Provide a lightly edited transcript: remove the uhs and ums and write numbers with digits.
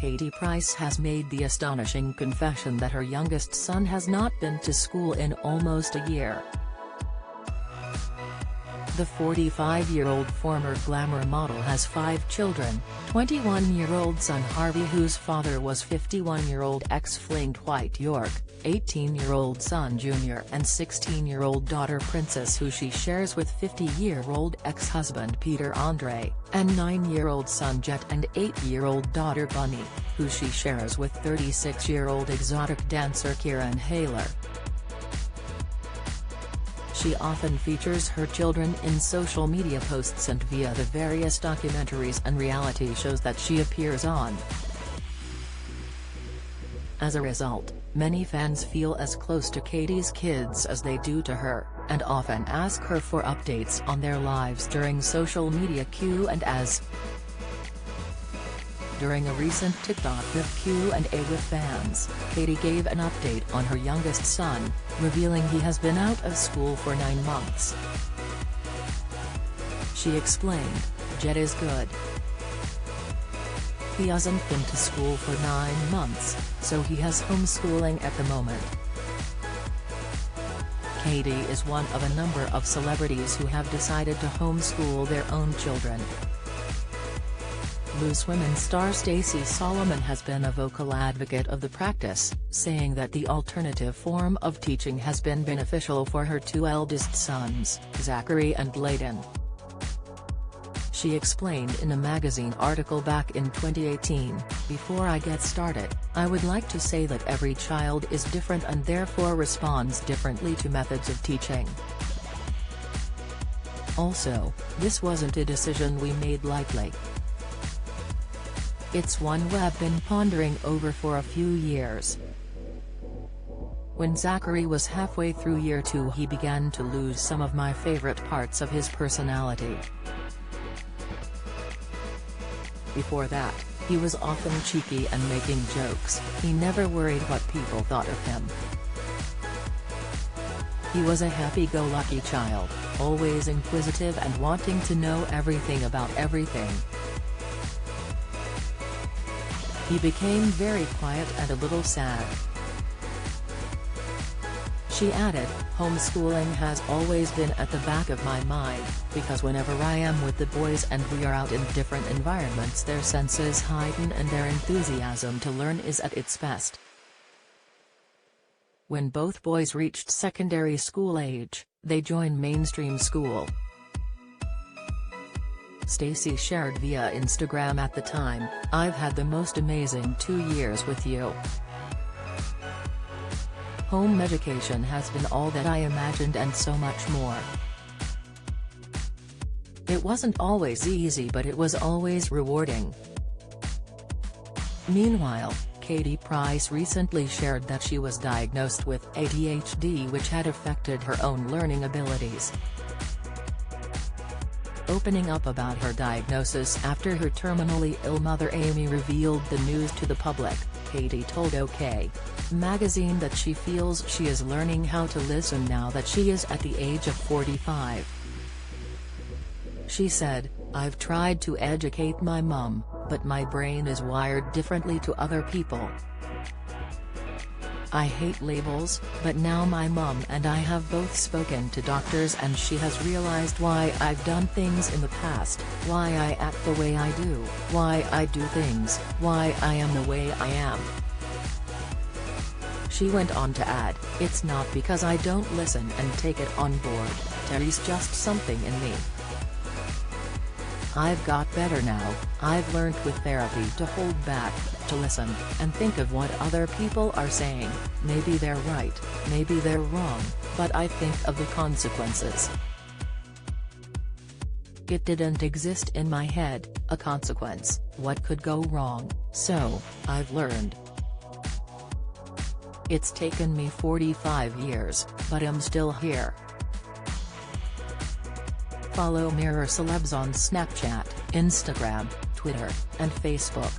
Katie Price has made the astonishing confession that her youngest son has not been to school in almost a year. The 45-year-old former glamour model has 5 children, 21-year-old son Harvey whose father was 51-year-old ex-fling Dwight York, 18-year-old son Junior and 16-year-old daughter Princess who she shares with 50-year-old ex-husband Peter Andre, and 9-year-old son Jett and 8-year-old daughter Bunny, who she shares with 36-year-old exotic dancer Kieran Hayler. She often features her children in social media posts and via the various documentaries and reality shows that she appears on. As a result, many fans feel as close to Katie's kids as they do to her, and often ask her for updates on their lives during social media Q&As. During a recent TikTok Q&A with fans, Katie gave an update on her youngest son, revealing he has been out of school for 9 months. She explained, "Jett is good. He hasn't been to school for 9 months, so he has homeschooling at the moment." Katie is one of a number of celebrities who have decided to homeschool their own children. Loose Women star Stacey Solomon has been a vocal advocate of the practice, saying that the alternative form of teaching has been beneficial for her 2 eldest sons, Zachary and Layden. She explained in a magazine article back in 2018, "Before I get started, I would like to say that every child is different and therefore responds differently to methods of teaching. Also, this wasn't a decision we made lightly. It's one we've been pondering over for a few years." When Zachary was halfway through year 2 he began to lose some of my favorite parts of his personality. Before that, he was often cheeky and making jokes, he never worried what people thought of him. He was a happy-go-lucky child, always inquisitive and wanting to know everything about everything. He became very quiet and a little sad. She added, "Homeschooling has always been at the back of my mind, because whenever I am with the boys and we are out in different environments their senses heighten and their enthusiasm to learn is at its best." When both boys reached secondary school age, they joined mainstream school. Stacey shared via Instagram at the time, "I've had the most amazing 2 years with you. Home education has been all that I imagined and so much more. It wasn't always easy but it was always rewarding." Meanwhile, Katie Price recently shared that she was diagnosed with ADHD which had affected her own learning abilities. Opening up about her diagnosis after her terminally ill mother Amy revealed the news to the public, Katie told OK! Magazine that she feels she is learning how to listen now that she is at the age of 45. She said, "I've tried to educate my mum, but my brain is wired differently to other people. I hate labels, but now my mum and I have both spoken to doctors and she has realized why I've done things in the past, why I act the way I do, why I do things, why I am the way I am." She went on to add, "It's not because I don't listen and take it on board, there's just something in me. I've got better now, I've learned with therapy to hold back, to listen, and think of what other people are saying, maybe they're right, maybe they're wrong, but I think of the consequences. It didn't exist in my head, a consequence, what could go wrong, so, I've learned. It's taken me 45 years, but I'm still here." Follow Mirror Celebs on Snapchat, Instagram, Twitter, and Facebook.